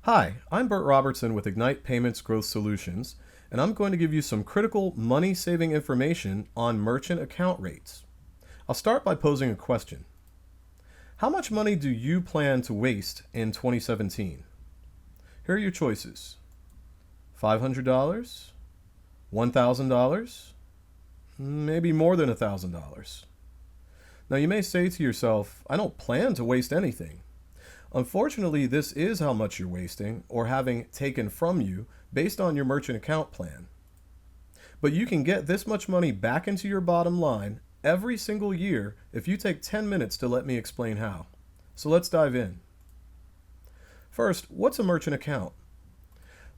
Hi, I'm Burt Robertson with Ignite Payments Growth Solutions, and I'm going to give you some critical money saving information on merchant account rates. I'll start by posing a question. How much money do you plan to waste in 2017? Here are your choices: $500, $1,000, maybe more than $1,000. Now you may say to yourself, I don't plan to waste anything. Unfortunately, this is how much you're wasting or having taken from you based on your merchant account plan. But you can get this much money back into your bottom line every single year if you take 10 minutes to let me explain how. So let's dive in. First, what's a merchant account?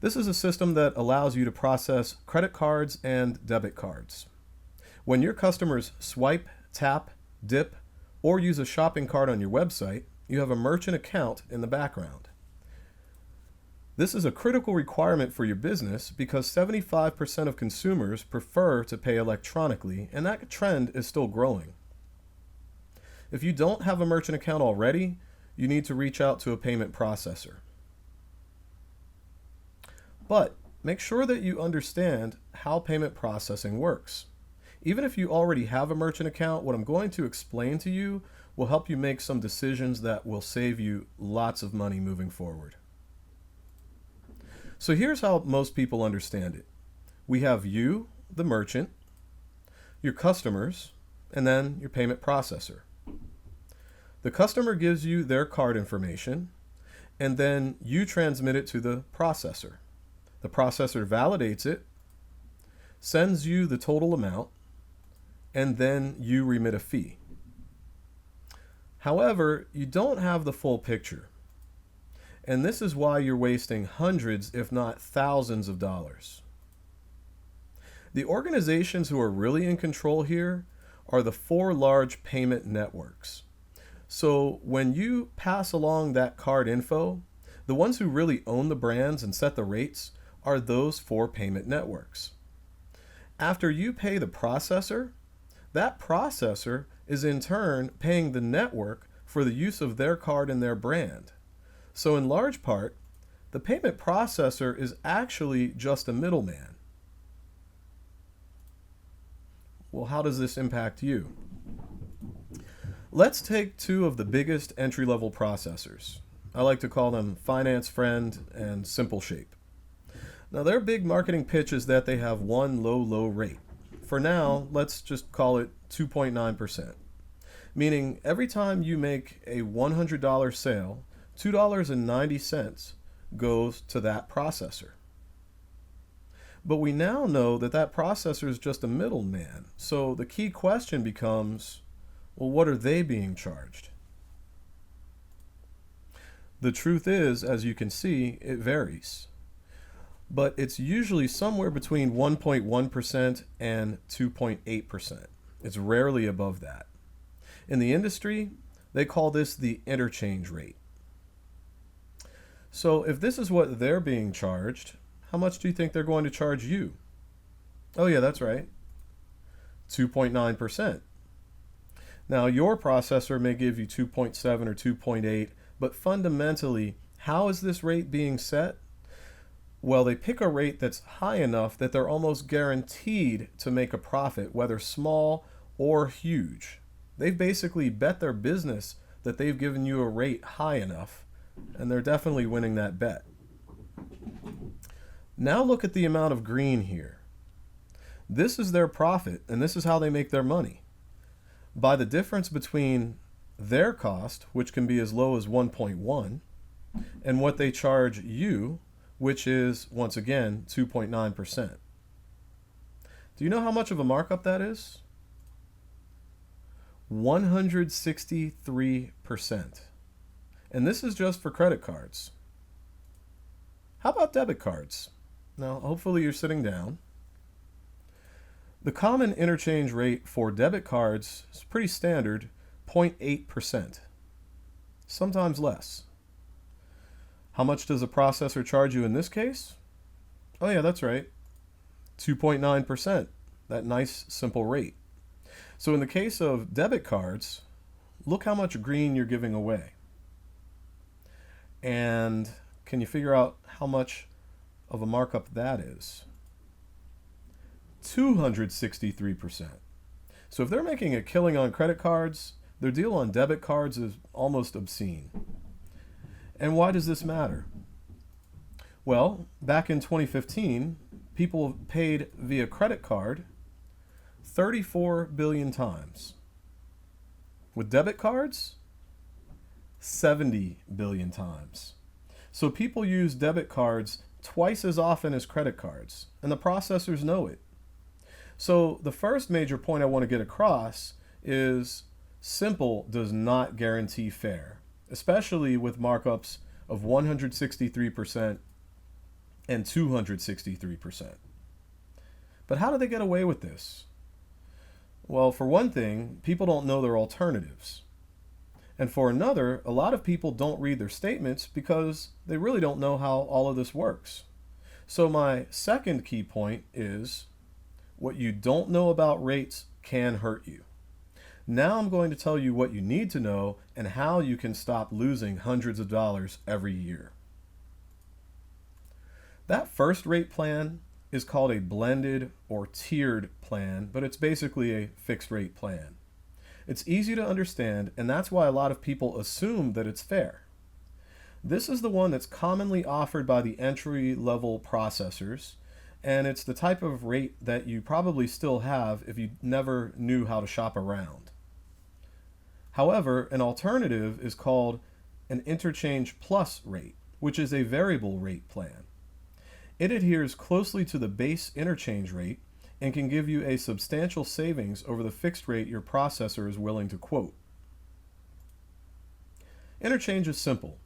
This is a system that allows you to process credit cards and debit cards. When your customers swipe, tap, dip, or use a shopping cart on your website, you have a merchant account in the background. This is a critical requirement for your business because 75% of consumers prefer to pay electronically, and that trend is still growing. If you don't have a merchant account already, you need to reach out to a payment processor. But make sure that you understand how payment processing works. Even if you already have a merchant account, what I'm going to explain to you will help you make some decisions that will save you lots of money moving forward. So here's how most people understand it. We have you, the merchant, your customers, and then your payment processor. The customer gives you their card information, and then you transmit it to the processor. The processor validates it, sends you the total amount, and then you remit a fee. However, you don't have the full picture. And this is why you're wasting hundreds, if not thousands of dollars. The organizations who are really in control here are the four large payment networks. So when you pass along that card info, the ones who really own the brands and set the rates are those four payment networks. After you pay the processor, that processor is in turn paying the network for the use of their card and their brand. So in large part, the payment processor is actually just a middleman. Well, how does this impact you? Let's take two of the biggest entry-level processors. I like to call them Finance Friend and Simple Shape. Now, their big marketing pitch is that they have one low rate. For now, let's just call it 2.9%, meaning every time you make a $100 sale, $2.90 goes to that processor. But we now know that that processor is just a middleman, so the key question becomes, well, what are they being charged? The truth is, as you can see, it varies. But it's usually somewhere between 1.1% and 2.8%. It's rarely above that. In the industry, they call this the interchange rate. So if this is what they're being charged, how much do you think they're going to charge you? Oh yeah, that's right, 2.9%. Now your processor may give you 2.7 or 2.8, but fundamentally, how is this rate being set? Well, they pick a rate that's high enough that they're almost guaranteed to make a profit, whether small or huge. They've basically bet their business that they've given you a rate high enough, and they're definitely winning that bet. Now look at the amount of green here. This is their profit, and this is how they make their money. By the difference between their cost, which can be as low as 1.1, and what they charge you, which is, once again, 2.9%. Do you know how much of a markup that is? 163%. And this is just for credit cards. How about debit cards? Now, hopefully you're sitting down. The common interchange rate for debit cards is pretty standard, 0.8%. Sometimes less. How much does a processor charge you in this case? Oh yeah, that's right, 2.9%, that nice simple rate. So in the case of debit cards, look how much green you're giving away. And Can you figure out how much of a markup that is? 263%. So if they're making a killing on credit cards, their deal on debit cards is almost obscene. And why does this matter? Well, back in 2015, people paid via credit card 34 billion times. With debit cards, 70 billion times. So people use debit cards twice as often as credit cards, and the processors know it. So the first major point I want to get across is simple does not guarantee fair, especially with markups of 163% and 263%. But how do they get away with this? Well, for one thing, people don't know their alternatives. And for another, a lot of people don't read their statements because they really don't know how all of this works. So my second key point is what you don't know about rates can hurt you. Now I'm going to tell you what you need to know and how you can stop losing hundreds of dollars every year. That first rate plan is called a blended or tiered plan, but it's basically a fixed rate plan. It's easy to understand, and that's why a lot of people assume that it's fair. This is the one that's commonly offered by the entry-level processors, and it's the type of rate that you probably still have if you never knew how to shop around. However, an alternative is called an interchange plus rate, which is a variable rate plan. It adheres closely to the base interchange rate and can give you a substantial savings over the fixed rate your processor is willing to quote. Interchange is simple.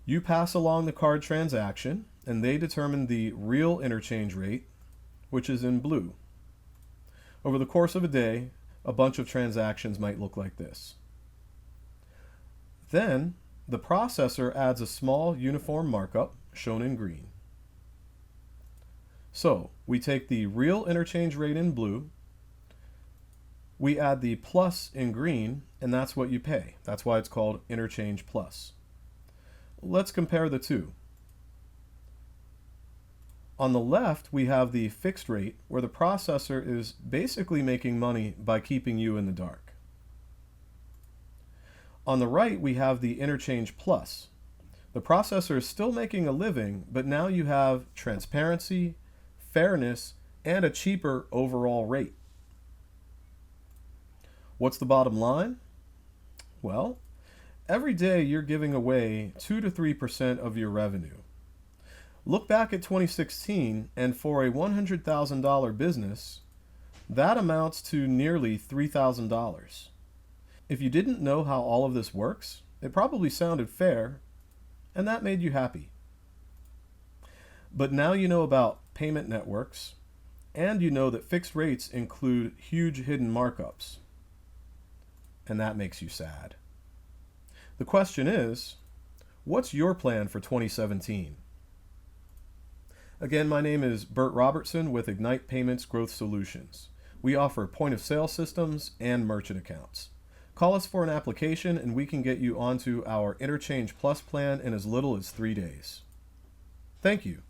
You pass along the card transaction, and they determine the real interchange rate, which is in blue. Over the course of a day, a bunch of transactions might look like this. Then, the processor adds a small uniform markup, shown in green. So, we take the real interchange rate in blue, we add the plus in green, and that's what you pay. That's why it's called interchange plus. Let's compare the two. On the left, we have the fixed rate, where the processor is basically making money by keeping you in the dark. On the right, we have the interchange plus. The processor is still making a living, but now you have transparency, fairness, and a cheaper overall rate. What's the bottom line? Well, every day you're giving away 2 to 3% of your revenue. Look back at 2016, and for a $100,000 business, that amounts to nearly $3,000. If you didn't know how all of this works, it probably sounded fair, and that made you happy. But now you know about payment networks, and you know that fixed rates include huge hidden markups. And that makes you sad. The question is, what's your plan for 2017? Again, my name is Bert Robertson with Ignite Payments Growth Solutions. We offer point-of-sale systems and merchant accounts. Call us for an application and we can get you onto our Interchange Plus plan in as little as 3 days. Thank you.